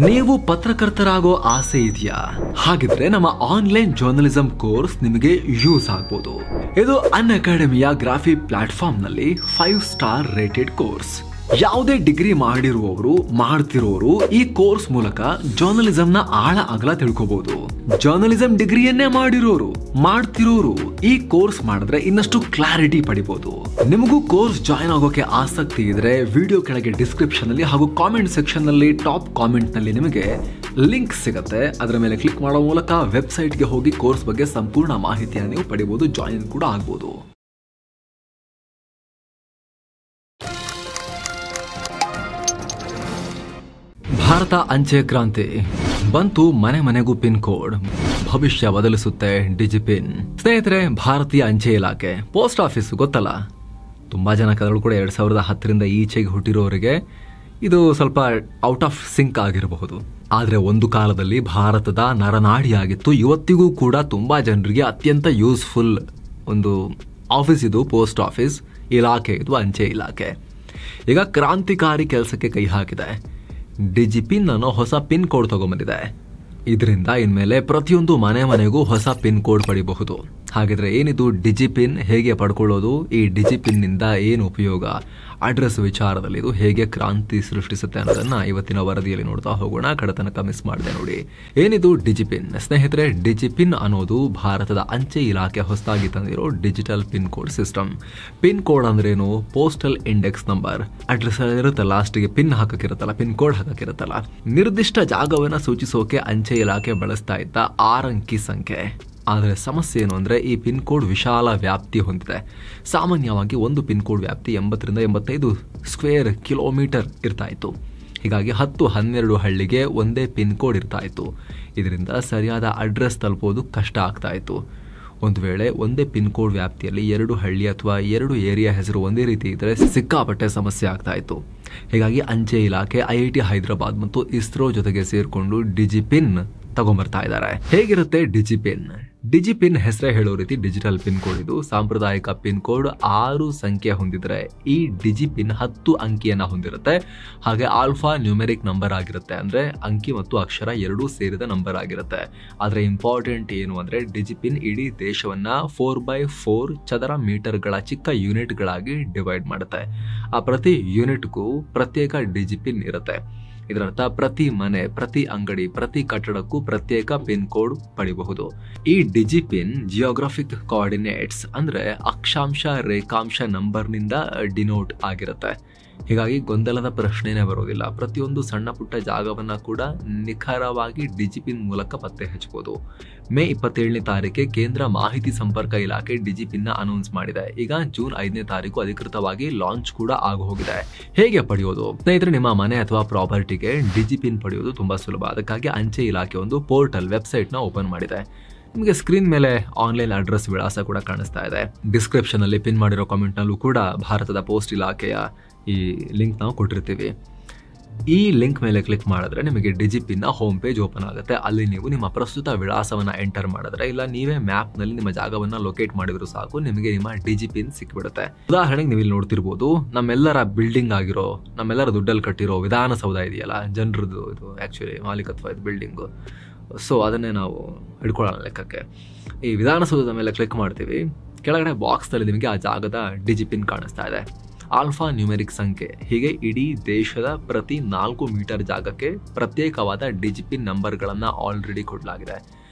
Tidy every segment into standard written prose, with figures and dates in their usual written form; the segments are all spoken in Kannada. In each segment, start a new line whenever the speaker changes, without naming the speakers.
ನೀವು ಪತ್ರಕರ್ತರಾಗೋ ಆಸೆ ಇದೆಯಾ? ಹಾಗಿದ್ರೆ ನಮ್ಮ ಆನ್ಲೈನ್ ಜರ್ನಲಿಸಂ ಕೋರ್ಸ್ ನಿಮಗೆ ಯೂಸ್ ಆಗ್ಬೋದು. ಇದು ಅನ್ಅಕಾಡೆಮಿಯ ಗ್ರಾಫಿ ಪ್ಲಾಟ್ಫಾರ್ಮ್ ನಲ್ಲಿ 5 ಸ್ಟಾರ್ ರೇಟೆಡ್ ಕೋರ್ಸ್. ಯಾವುದೇ ಡಿಗ್ರಿ ಮಾಡ್ತಿರೋರು ಈ ಕೋರ್ಸ್ ಮೂಲಕ ಜರ್ನಲಿಸಂ ನ ಆಳ ಅಗಲ ತಿಳ್ಕೋಬಹುದು. ಜರ್ನಲಿಸಂ ಡಿಗ್ರಿಯನ್ನೇ ಮಾಡ್ತಿರೋರು ಈ ಕೋರ್ಸ್ ಮಾಡಿದ್ರೆ ಇನ್ನಷ್ಟು ಕ್ಲಾರಿಟಿ ಪಡಿಬಹುದು. ನಿಮಗೂ ಕೋರ್ಸ್ ಜಾಯಿನ್ ಆಗೋಕೆ ಆಸಕ್ತಿ ಇದ್ರೆ ವಿಡಿಯೋ ಕೆಳಗೆ ಡಿಸ್ಕ್ರಿಪ್ಷನ್ ಅಲ್ಲಿ ಹಾಗೂ ಕಾಮೆಂಟ್ ಸೆಕ್ಷನ್ ನಲ್ಲಿ ಟಾಪ್ ಕಾಮೆಂಟ್ ನಲ್ಲಿ ನಿಮಗೆ ಲಿಂಕ್ ಸಿಗುತ್ತೆ. ಅದರ ಮೇಲೆ ಕ್ಲಿಕ್ ಮಾಡೋ ಮೂಲಕ ವೆಬ್ಸೈಟ್ಗೆ ಹೋಗಿ ಕೋರ್ಸ್ ಬಗ್ಗೆ ಸಂಪೂರ್ಣ ಮಾಹಿತಿಯನ್ನು ನೀವು ಪಡಿಬಹುದು, ಜಾಯಿನ್ ಕೂಡ ಆಗ್ಬೋದು. ಭಾರತ ಅಂಚೆ ಕ್ರಾಂತಿ ಬಂತು, ಮನೆ ಮನೆಗೂ ಪಿನ್ ಕೋಡ್, ಭವಿಷ್ಯ ಬದಲಿಸುತ್ತೆ ಡಿಜಿಪಿನ್. ಸ್ನೇಹಿತರೆ, ಭಾರತೀಯ ಅಂಚೆ ಇಲಾಖೆ ಪೋಸ್ಟ್ ಆಫೀಸ್ ಗೊತ್ತಲ್ಲ, ತುಂಬಾ ಜನ ಕಥೆಗಳು ಕೂಡ 2010ರಿಂದ ಈಚೆಗೆ ಹುಟ್ಟಿರೋರಿಗೆ ಇದು ಸ್ವಲ್ಪ ಔಟ್ ಆಫ್ ಸಿಂಕ್ ಆಗಿರಬಹುದು. ಆದ್ರೆ ಒಂದು ಕಾಲದಲ್ಲಿ ಭಾರತದ ನರನಾಡಿಯಾಗಿತ್ತು. ಇವತ್ತಿಗೂ ಕೂಡ ತುಂಬಾ ಜನರಿಗೆ ಅತ್ಯಂತ ಯೂಸ್ಫುಲ್ ಒಂದು ಆಫೀಸ್ ಇದು ಪೋಸ್ಟ್ ಆಫೀಸ್ ಇಲಾಖೆ, ಇದು ಅಂಚೆ ಇಲಾಖೆ. ಈಗ ಕ್ರಾಂತಿಕಾರಿ ಕೆಲಸಕ್ಕೆ ಕೈ ಹಾಕಿದೆ. ಡಿಜಿಪಿನ್ ಅನ್ನೋ ಹೊಸ ಪಿನ್ ಕೋಡ್ ತಗೊಂಡ್ಬಂದಿದೆ. ಇದರಿಂದ ಇನ್ಮೇಲೆ ಪ್ರತಿಯೊಂದು ಮನೆಗೂ ಹೊಸ ಪಿನ್ ಕೋಡ್ ಪಡಿಬಹುದು. ಹಾಗಿದ್ರೆ ಏನಿದು ಡಿಜಿಪಿನ್, ಹೇಗೆ ಪಡ್ಕೊಳ್ಳೋದು, ಈ ಡಿಜಿಪಿನ್ ನಿಂದ ಏನು ಉಪಯೋಗ, ಅಡ್ರೆಸ್ ವಿಚಾರದಲ್ಲಿ ಇದು ಹೇಗೆ ಕ್ರಾಂತಿ ಸೃಷ್ಟಿಸುತ್ತೆ ಅನ್ನೋದನ್ನ ಇವತ್ತಿನ ವರದಿಯಲ್ಲಿ ನೋಡ್ತಾ ಹೋಗೋಣ. ಕಡತನಕ ಮಿಸ್ ಮಾಡಿದೆ ನೋಡಿ. ಏನಿದು ಡಿಜಿಪಿನ್? ಸ್ನೇಹಿತರೆ, ಡಿಜಿಪಿನ್ ಅನ್ನೋದು ಭಾರತದ ಅಂಚೆ ಇಲಾಖೆ ಹೊಸದಾಗಿ ತಂದಿರೋ digital pin code system. Pin code ಅಂದ್ರೇನು? Postal index number. ಅಡ್ರೆಸ್ ಇರುತ್ತಲ್ಲ, ಲಾಸ್ಟ್ಗೆ ಪಿನ್ ಹಾಕಕ್ಕಿರುತ್ತಲ್ಲ, ಪಿನ್ ಕೋಡ್ ಹಾಕಕ್ಕಿರುತ್ತಲ್ಲ. ನಿರ್ದಿಷ್ಟ ಜಾಗವನ್ನ ಸೂಚಿಸೋಕೆ ಅಂಚೆ ಇಲಾಖೆ ಬಳಸ್ತಾ ಇದ್ದ 6 ಅಂಕಿ ಸಂಖ್ಯೆ. ಆದರೆ ಸಮಸ್ಯೆ ಏನು ಅಂದರೆ ಈ ಪಿನ್ ಕೋಡ್ ವಿಶಾಲ ವ್ಯಾಪ್ತಿ ಹೊಂದಿದೆ. ಸಾಮಾನ್ಯವಾಗಿ ಒಂದು ಪಿನ್ ಕೋಡ್ ವ್ಯಾಪ್ತಿ 80ರಿಂದ 85 ಸ್ಕ್ವೇರ್ ಕಿಲೋಮೀಟರ್ ಇರ್ತಾ ಇತ್ತು. ಹೀಗಾಗಿ 10-12 ಹಳ್ಳಿಗೆ ಒಂದೇ ಪಿನ್ ಕೋಡ್ ಇರ್ತಾ ಇತ್ತು. ಇದರಿಂದ ಸರಿಯಾದ ಅಡ್ರೆಸ್ ತಲುಪೋದು ಕಷ್ಟ ಆಗ್ತಾ ಇತ್ತು. ಒಂದು ವೇಳೆ ಒಂದೇ ಪಿನ್ ಕೋಡ್ ವ್ಯಾಪ್ತಿಯಲ್ಲಿ 2 ಹಳ್ಳಿ ಅಥವಾ 2 ಏರಿಯಾ ಹೆಸರು ಒಂದೇ ರೀತಿ ಇದ್ರೆ ಸಿಕ್ಕಾಪಟ್ಟೆ ಸಮಸ್ಯೆ ಆಗ್ತಾ ಇತ್ತು. ಹೀಗಾಗಿ ಅಂಚೆ ಇಲಾಖೆ IIT ಹೈದರಾಬಾದ್ ಮತ್ತು ಇಸ್ರೋ ಜೊತೆಗೆ ಸೇರ್ಕೊಂಡು ಡಿಜಿಪಿನ್ ತಗೊಂಡ್ಬರ್ತಾ ಇದ್ದಾರೆ. ಹೇಗಿರುತ್ತೆ ಡಿಜಿಪಿನ್? ಡಿಜಿಪಿನ್ ಹೆಸರೇ ಹೇಳೋ ರೀತಿ ಡಿಜಿಟಲ್ ಪಿನ್ ಕೋಡ್. ಇದು ಸಾಂಪ್ರದಾಯಿಕ ಪಿನ್ ಕೋಡ್ 6 ಸಂಖ್ಯೆ ಹೊಂದಿದ್ರೆ ಈ ಡಿಜಿಪಿನ್ 10 ಅಂಕಿಯನ್ನ ಹೊಂದಿರುತ್ತೆ. ಹಾಗೆ ಆಲ್ಫಾ ನ್ಯೂಮೆರಿಕ್ ನಂಬರ್ ಆಗಿರುತ್ತೆ, ಅಂದ್ರೆ ಅಂಕಿ ಮತ್ತು ಅಕ್ಷರ ಎರಡೂ ಸೇರಿದ ನಂಬರ್ ಆಗಿರುತ್ತೆ. ಆದ್ರೆ ಇಂಪಾರ್ಟೆಂಟ್ ಏನು ಅಂದ್ರೆ ಡಿಜಿಪಿನ್ ಇಡೀ ದೇಶವನ್ನ 4x4 ಚದರ ಮೀಟರ್ಗಳ ಚಿಕ್ಕ ಯೂನಿಟ್ಗಳಾಗಿ ಡಿವೈಡ್ ಮಾಡುತ್ತೆ. ಆ ಪ್ರತಿ ಯೂನಿಟ್ಗೂ ಪ್ರತ್ಯೇಕ ಡಿಜಿಪಿನ್ ಇರುತ್ತೆ. ಇದರರ್ಥ ಪ್ರತಿ ಮನೆ, ಪ್ರತಿ ಅಂಗಡಿ, ಪ್ರತಿ ಕಟ್ಟಡಕ್ಕೂ ಪ್ರತ್ಯೇಕ ಪಿನ್ ಕೋಡ್ ಪಡಿಬಹುದು. ಈ ಡಿಜಿಪಿನ್ ಜಿಯೋಗ್ರಾಫಿಕ್ ಕೋಆರ್ಡಿನೇಟ್ಸ್ ಅಂದ್ರೆ ಅಕ್ಷಾಂಶ ರೇಖಾಂಶ ನಂಬರ್ನಿಂದ ಡಿನೋಟ್ ಆಗಿರುತ್ತೆ. ಹೀಗಾಗಿ ಗೊಂದಲದ ಪ್ರಶ್ನೆನೇ ಬರೋದಿಲ್ಲ. ಪ್ರತಿಯೊಂದು ಸಣ್ಣ ಪುಟ್ಟ ಜಾಗವನ್ನ ಕೂಡ ನಿಖರವಾಗಿ ಡಿಜಿಪಿನ್ ಮೂಲಕ ಪತ್ತೆ ಹಚ್ಚಬಹುದು. ಮೇ 27ನೇ ತಾರೀಕಿಗೆ ಕೇಂದ್ರ ಮಾಹಿತಿ ಸಂಪರ್ಕ ಇಲಾಖೆ ಡಿಜಿಪಿನ್ ಅನೌನ್ಸ್ ಮಾಡಿದೆ. ಈಗ ಜೂನ್ 5ನೇ ತಾರೀಕು ಅಧಿಕೃತವಾಗಿ ಲಾಂಚ್ ಕೂಡ ಆಗೋಗಿದೆ. ಹೇಗೆ ಪಡೆಯೋದು? ಸ್ನೇಹಿತರೆ, ನಿಮ್ಮ ಮನೆ ಅಥವಾ ಪ್ರಾಪರ್ಟಿಗೆ ಡಿಜಿಪಿನ್ ಪಡೆಯೋದು ತುಂಬಾ ಸುಲಭ. ಅದಕ್ಕಾಗಿ ಅಂಚೆ ಇಲಾಖೆ ಒಂದು ಪೋರ್ಟಲ್ ವೆಬ್ಸೈಟ್ ನ ಓಪನ್ ಮಾಡಿದೆ. ನಿಮಗೆ ಸ್ಕ್ರೀನ್ ಮೇಲೆ ಆನ್ಲೈನ್ ಅಡ್ರೆಸ್ ವಿಳಾಸ ಕೂಡ ಕಾಣಿಸ್ತಾ ಇದೆ. ಡಿಸ್ಕ್ರಿಪ್ಷನ್ ಅಲ್ಲಿ ಪಿನ್ ಮಾಡಿರೋ ಕಾಮೆಂಟ್ ನಲ್ಲೂ ಕೂಡ ಭಾರತದ ಪೋಸ್ಟ್ ಇಲಾಖೆಯ ಈ ಲಿಂಕ್ ನಾವು ಕೊಟ್ಟಿರ್ತೀವಿ. ಈ ಲಿಂಕ್ ಮೇಲೆ ಕ್ಲಿಕ್ ಮಾಡಿದ್ರೆ ನಿಮಗೆ ಡಿಜಿಪಿನ್ ಹೋಮ್ ಪೇಜ್ ಓಪನ್ ಆಗುತ್ತೆ. ಅಲ್ಲಿ ನೀವು ನಿಮ್ಮ ಪ್ರಸ್ತುತ ವಿಳಾಸವನ್ನ ಎಂಟರ್ ಮಾಡಿದ್ರೆ, ಇಲ್ಲ ನೀವೇ ಮ್ಯಾಪ್ ನಲ್ಲಿ ನಿಮ್ಮ ಜಾಗವನ್ನ ಲೊಕೇಟ್ ಮಾಡಿದ್ರು ಸಾಕು, ನಿಮಗೆ ನಿಮ್ಮ ಡಿಜಿಪಿನ್ ಸಿಕ್ಬಿಡುತ್ತೆ. ಉದಾಹರಣೆಗೆ ನೀವು ಇಲ್ಲಿ ನೋಡ್ತಿರ್ಬೋದು, ನಮ್ಮೆಲ್ಲರ ಬಿಲ್ಡಿಂಗ್ ಆಗಿರೋ, ನಮ್ಮೆಲ್ಲರ ದುಡ್ಡಲ್ಲಿ ಕಟ್ಟಿರೋ ವಿಧಾನಸೌಧ ಇದೆಯಲ್ಲ, ಜನರದ್ದು ಇದು ಆಕ್ಚುಲಿ ಮಾಲೀಕತ್ವ ಇದು ಬಿಲ್ಡಿಂಗು. ಸೊ ಅದನ್ನೇ ನಾವು ಹಿಡ್ಕೊಳ್ಳೋಣ ಲೆಕ್ಕಕ್ಕೆ. ಈ ವಿಧಾನಸೌಧದ ಮೇಲೆ ಕ್ಲಿಕ್ ಮಾಡ್ತೀವಿ. ಕೆಳಗಡೆ ಬಾಕ್ಸ್ ನಲ್ಲಿ ನಿಮಗೆ ಆ ಜಾಗದ ಡಿಜಿಪಿನ್ ಕಾಣಿಸ್ತಾ ಇದೆ. ಆಲ್ಫಾ ನ್ಯೂಮೆರಿಕ್ ಸಂಖ್ಯೆ. ಹೀಗೆ ಇಡೀ ದೇಶದ ಪ್ರತಿ 4 ಮೀಟರ್ ಜಾಗಕ್ಕೆ ಪ್ರತ್ಯೇಕವಾದ ಡಿಜಿಪಿನ್ ನಂಬರ್ಗಳನ್ನು ಆಲ್ರೆಡಿ ಕೊಡಲಾಗಿದೆ.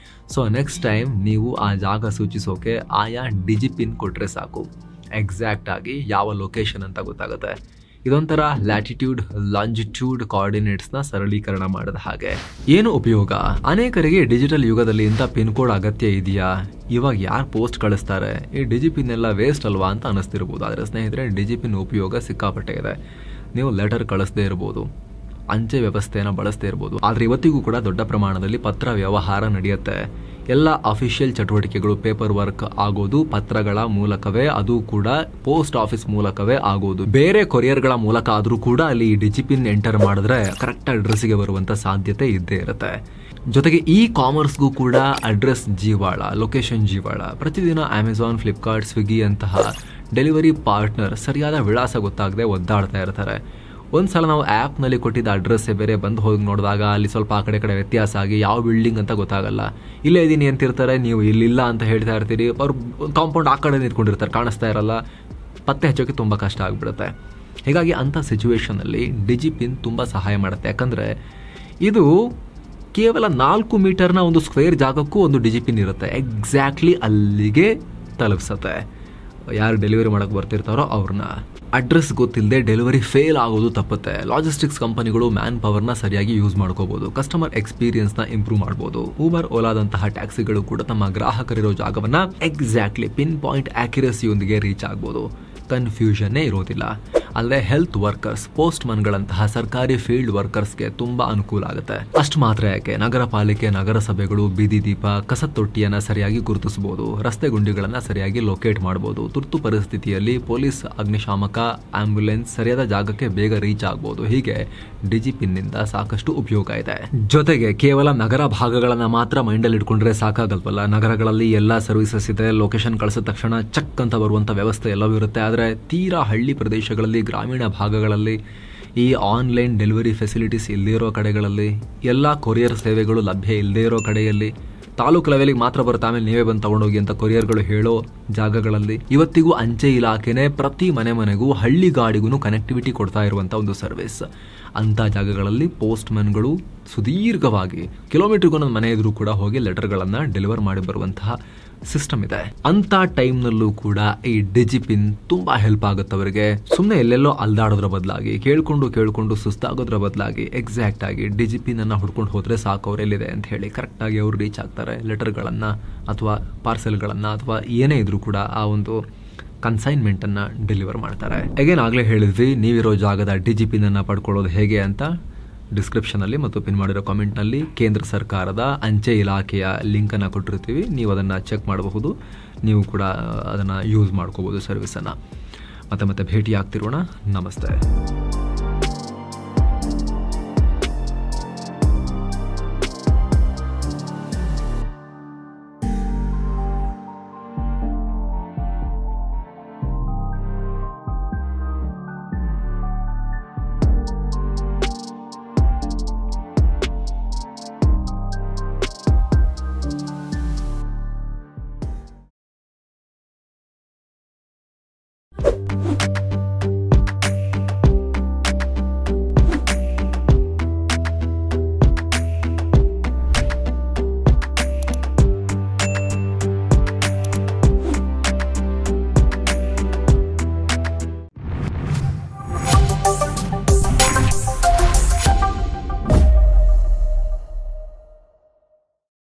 ಸೊ ನೆಕ್ಸ್ಟ್ ಟೈಮ್ ನೀವು ಆ ಜಾಗ ಸೂಚಿಸೋಕೆ ಆಯಾ ಡಿಜಿಪಿನ್ ಕೊಟ್ಟರೆ ಸಾಕು, ಎಕ್ಸಾಕ್ಟ್ ಆಗಿ ಯಾವ ಲೊಕೇಶನ್ ಅಂತ ಗೊತ್ತಾಗುತ್ತೆ. ಇದೊಂಥರ ಲ್ಯಾಟಿಟ್ಯೂಡ್ ಲಾಂಜಿಟ್ಯೂಡ್ ಕೋಆರ್ಡಿನೇಟ್ಸ್ನ ಸರಳೀಕರಣ ಮಾಡಿದ ಹಾಗೆ. ಏನು ಉಪಯೋಗ? ಅನೇಕರಿಗೆ ಡಿಜಿಟಲ್ ಯುಗದಲ್ಲಿ ಇಂಥ ಪಿನ್ ಕೋಡ್ ಅಗತ್ಯ ಇದೆಯಾ, ಇವಾಗ ಯಾರು ಪೋಸ್ಟ್ ಕಳಿಸ್ತಾರೆ, ಈ ಡಿಜಿಪಿನ್ ಎಲ್ಲ ವೇಸ್ಟ್ ಅಲ್ವಾ ಅಂತ ಅನಿಸ್ತಿರ್ಬೋದು. ಆದರೆ ಸ್ನೇಹಿತರೆ, ಡಿಜಿಪಿನ್ ಉಪಯೋಗ ಸಿಕ್ಕಾಪಟ್ಟೆ ಇದೆ. ನೀವು ಲೆಟರ್ ಕಳಿಸದೇ ಇರ್ಬೋದು, ಅಂಚೆ ವ್ಯವಸ್ಥೆಯನ್ನು ಬಳಸದೇ ಇರ್ಬೋದು, ಆದರೆ ಇವತ್ತಿಗೂ ಕೂಡ ದೊಡ್ಡ ಪ್ರಮಾಣದಲ್ಲಿ ಪತ್ರ ವ್ಯವಹಾರ ನಡೆಯುತ್ತೆ. ಎಲ್ಲ ಅಫಿಷಿಯಲ್ ಚಟುವಟಿಕೆಗಳು, ಪೇಪರ್ ವರ್ಕ್ ಆಗೋದು ಪತ್ರಗಳ ಮೂಲಕವೇ, ಅದು ಕೂಡ ಪೋಸ್ಟ್ ಆಫೀಸ್ ಮೂಲಕವೇ ಆಗೋದು. ಬೇರೆ ಕೊರಿಯರ್ಗಳ ಮೂಲಕ ಆದ್ರೂ ಕೂಡ ಅಲ್ಲಿ ಡಿಜಿಪಿನ್ ಎಂಟರ್ ಮಾಡಿದ್ರೆ ಕರೆಕ್ಟ್ ಅಡ್ರೆಸ್ಗೆ ಬರುವಂತ ಸಾಧ್ಯತೆ ಇದ್ದೇ ಇರುತ್ತೆ. ಜೊತೆಗೆ ಇ ಕಾಮರ್ಸ್ಗೂ ಕೂಡ ಅಡ್ರೆಸ್ ಜೀವಾಳ, ಲೊಕೇಶನ್ ಜೀವಾಳ. ಪ್ರತಿದಿನ ಅಮೆಜಾನ್, ಫ್ಲಿಪ್ಕಾರ್ಟ್, ಸ್ವಿಗ್ಗಿ ಅಂತಹ ಡೆಲಿವರಿ ಪಾರ್ಟ್ನರ್ ಸರಿಯಾದ ವಿಳಾಸ ಗೊತ್ತಾಗದೆ ಒದ್ದಾಡ್ತಾ ಇರ್ತಾರೆ. ಒಂದ್ಸಲ ನಾವು ಆ್ಯಪ್ನಲ್ಲಿ ಕೊಟ್ಟಿದ್ದ ಅಡ್ರೆಸ್ಸೇ ಬೇರೆ, ಬಂದು ಹೋಗಿ ನೋಡಿದಾಗ ಅಲ್ಲಿ ಸ್ವಲ್ಪ ಆ ಕಡೆ ವ್ಯತ್ಯಾಸ ಆಗಿ ಯಾವ ಬಿಲ್ಡಿಂಗ್ ಅಂತ ಗೊತ್ತಾಗಲ್ಲ. ಇಲ್ಲೇ ಇದ್ದೀನಿ ಅಂತಿರ್ತಾರೆ, ನೀವು ಇಲ್ಲಿಲ್ಲ ಅಂತ ಹೇಳ್ತಾ ಇರ್ತೀರಿ, ಅವ್ರು ಕಾಂಪೌಂಡ್ ಆ ಕಡೆ ನಿಂತ್ಕೊಂಡಿರ್ತಾರೆ, ಕಾಣಿಸ್ತಾ ಇರಲ್ಲ, ಪತ್ತೆ ಹಚ್ಚೋಕ್ಕೆ ತುಂಬ ಕಷ್ಟ ಆಗಿಬಿಡುತ್ತೆ. ಹೀಗಾಗಿ ಅಂಥ ಸಿಚುವೇಷನಲ್ಲಿ ಡಿಜಿಪಿನ್ ತುಂಬ ಸಹಾಯ ಮಾಡುತ್ತೆ. ಯಾಕಂದರೆ ಇದು ಕೇವಲ 4 ಮೀಟರ್ನ ಒಂದು ಸ್ಕ್ವೇರ್ ಜಾಗಕ್ಕೂ ಒಂದು ಡಿಜಿಪಿನ್ ಇರುತ್ತೆ, ಎಕ್ಸಾಕ್ಟ್ಲಿ ಅಲ್ಲಿಗೆ ತಲುಪಿಸುತ್ತೆ. ಯಾರು ಡೆಲಿವರಿ ಮಾಡೋಕ್ಕೆ ಬರ್ತಿರ್ತಾರೋ ಅವ್ರನ್ನ. ಅಡ್ರೆಸ್ ಗೊತ್ತಿಲ್ಲದೆ ಡೆಲಿವರಿ ಫೇಲ್ ಆಗೋದು ತಪ್ಪುತ್ತೆ. ಲಾಜಿಸ್ಟಿಕ್ಸ್ ಕಂಪನಿಗಳು ಮ್ಯಾನ್ ಪವರ್ನ ಸರಿಯಾಗಿ ಯೂಸ್ ಮಾಡ್ಕೋಬಹುದು, ಕಸ್ಟಮರ್ ಎಕ್ಸ್ಪೀರಿಯನ್ಸ್ನ ಇಂಪ್ರೂವ್ ಮಾಡಬಹುದು. ಊಬರ್ ಓಲಾದಂತಹ ಟ್ಯಾಕ್ಸಿಗಳು ಕೂಡ ತಮ್ಮ ಗ್ರಾಹಕರಿರೋ ಜಾಗವನ್ನ ಎಕ್ಸಾಕ್ಟ್ಲಿ ಪಿನ್ ಪಾಯಿಂಟ್ ಆಕ್ಯುರಸಿಯೊಂದಿಗೆ ರೀಚ್ ಆಗ್ಬೋದು, ಕನ್ಫ್ಯೂಷನ್ನೇ ಇರೋದಿಲ್ಲ. ಅಲ್ಲದೆ ಹೆಲ್ತ್ ವರ್ಕರ್ಸ್, ಪೋಸ್ಟ್ ಮನ್ಗಳಂತಹ ಸರ್ಕಾರಿ ಫೀಲ್ಡ್ ವರ್ಕರ್ಸ್ಗೆ ತುಂಬಾ ಅನುಕೂಲ ಆಗುತ್ತೆ. ಅಷ್ಟು ಮಾತ್ರ ಯಾಕೆ, ನಗರ ಪಾಲಿಕೆ, ನಗರಸಭೆಗಳು ಬೀದಿ ದೀಪ, ಕಸತೊಟ್ಟಿಯನ್ನ ಸರಿಯಾಗಿ ಗುರುತಿಸಬಹುದು, ರಸ್ತೆ ಗುಂಡಿಗಳನ್ನ ಸರಿಯಾಗಿ ಲೊಕೇಟ್ ಮಾಡಬಹುದು. ತುರ್ತು ಪರಿಸ್ಥಿತಿಯಲ್ಲಿ ಪೊಲೀಸ್, ಅಗ್ನಿಶಾಮಕ, ಆಂಬ್ಯುಲೆನ್ಸ್ ಸರಿಯಾದ ಜಾಗಕ್ಕೆ ಬೇಗ ರೀಚ್ ಆಗಬಹುದು. ಹೀಗೆ ಡಿಜಿಪಿನ್ ನಿಂದ ಸಾಕಷ್ಟು ಉಪಯೋಗ ಇದೆ. ಜೊತೆಗೆ ಕೇವಲ ನಗರ ಭಾಗಗಳನ್ನ ಮಾತ್ರ ಮೈಂಡಲ್ಲಿ ಇಟ್ಕೊಂಡ್ರೆ ಸಾಕಾಗಲ್ವಲ್ಲ. ನಗರಗಳಲ್ಲಿ ಎಲ್ಲಾ ಸರ್ವಿಸಸ್ ಇದೆ, ಲೊಕೇಶನ್ ಕಳಿಸಿದ ತಕ್ಷಣ ಚಕ್ ಅಂತ ಬರುವಂತ ವ್ಯವಸ್ಥೆ ಎಲ್ಲವೂ ಇರುತ್ತೆ. ಆದರೆ ತೀರಾ ಹಳ್ಳಿ ಪ್ರದೇಶಗಳಲ್ಲಿ, ಗ್ರಾಮೀಣ ಭಾಗಗಳಲ್ಲಿ ಈ ಆನ್ಲೈನ್ ಡೆಲಿವರಿ ಫೆಸಿಲಿಟೀಸ್ ಇಲ್ಲದೇ ಇರೋ ಕಡೆಗಳಲ್ಲಿ, ಎಲ್ಲ ಕೊರಿಯರ್ ಸೇವೆಗಳು ಲಭ್ಯ ಇಲ್ಲದೇ ಇರೋ ಕಡೆಯಲ್ಲಿ, ತಾಲೂಕು ಲೆವೆಲಿಗೆ ಮಾತ್ರ ಬರುತ್ತೆ, ಆಮೇಲೆ ನೀವೇ ಬಂದು ತಗೊಂಡೋಗಿ ಅಂತ ಕೊರಿಯರ್ಗಳು ಹೇಳೋ ಜಾಗಗಳಲ್ಲಿ ಇವತ್ತಿಗೂ ಅಂಚೆ ಇಲಾಖೆನೇ ಪ್ರತಿ ಮನೆಗೂ ಹಳ್ಳಿ ಗಾಡಿಗೂ ಕನೆಕ್ಟಿವಿಟಿ ಕೊಡ್ತಾ ಇರುವಂಥ ಒಂದು ಸರ್ವಿಸ್. ಅಂಥ ಜಾಗಗಳಲ್ಲಿ ಪೋಸ್ಟ್ ಮ್ಯಾನ್ಗಳು ಸುದೀರ್ಘವಾಗಿ ಕಿಲೋಮೀಟರ್ಗೊಂದೊಂದು ಮನೆ ಎದುರು ಕೂಡ ಹೋಗಿ ಲೆಟರ್ಗಳನ್ನು ಡೆಲಿವರ್ ಮಾಡಿ ಬರುವಂತಹ ಸಿಸ್ಟಮ್ ಇದೆ. ಅಂತ ಟೈಮ್ನಲ್ಲೂ ಕೂಡ ಈ ಡಿಜಿಪಿನ್ ತುಂಬಾ ಹೆಲ್ಪ್ ಆಗುತ್ತೆ ಅವರಿಗೆ. ಸುಮ್ಮನೆ ಎಲ್ಲೆಲ್ಲೋ ಅಲ್ದಾಡೋದ್ರ ಬದಲಾಗಿ, ಕೇಳ್ಕೊಂಡು ಸುಸ್ತಾಗೋದ್ರ ಬದಲಾಗಿ ಎಕ್ಸಾಕ್ಟ್ ಆಗಿ ಡಿಜಿಪಿನ್ ಅನ್ನ ಹುಡ್ಕೊಂಡು ಹೋದ್ರೆ ಸಾಕು, ಅವ್ರು ಎಲ್ಲಿದೆ ಅಂತ ಹೇಳಿ ಕರೆಕ್ಟ್ ಆಗಿ ಅವ್ರು ರೀಚ್ ಆಗ್ತಾರೆ. ಲೆಟರ್ಗಳನ್ನ ಅಥವಾ ಪಾರ್ಸೆಲ್ಗಳನ್ನ ಅಥವಾ ಏನೇ ಇದ್ರೂ ಕೂಡ ಆ ಒಂದು ಕನ್ಸೈನ್ಮೆಂಟ್ ಅನ್ನ ಡೆಲಿವರ್ ಮಾಡ್ತಾರೆ. ಅಗೇನ್ ಆಗ್ಲೇ ಹೇಳಿದ್ವಿ, ನೀವಿರೋ ಜಾಗದ ಡಿಜಿಪಿನ್ ಅನ್ನ ಪಡ್ಕೊಳ್ಳೋದು ಹೇಗೆ ಅಂತ ಡಿಸ್ಕ್ರಿಪ್ಷನ್ ಅಲ್ಲಿ ಮತ್ತು ಪಿನ್ ಮಾಡಿರೋ ಕಾಮೆಂಟ್ ನಲ್ಲಿ ಕೇಂದ್ರ ಸರ್ಕಾರದ ಅಂಚೆ ಇಲಾಖೆಯ ಲಿಂಕ್ ಅನ್ನ ಕೊಟ್ಟಿರ್ತೀವಿ, ನೀವು ಅದನ್ನ ಚೆಕ್ ಮಾಡಬಹುದು. ನೀವು ಕೂಡ ಅದನ್ನ ಯೂಸ್ ಮಾಡ್ಕೋಬಹುದು ಸರ್ವಿಸ್ ಅನ್ನ. ಮತ್ತೆ ಭೇಟಿ ಆಗ್ತಿರೋಣ. ನಮಸ್ತೆ.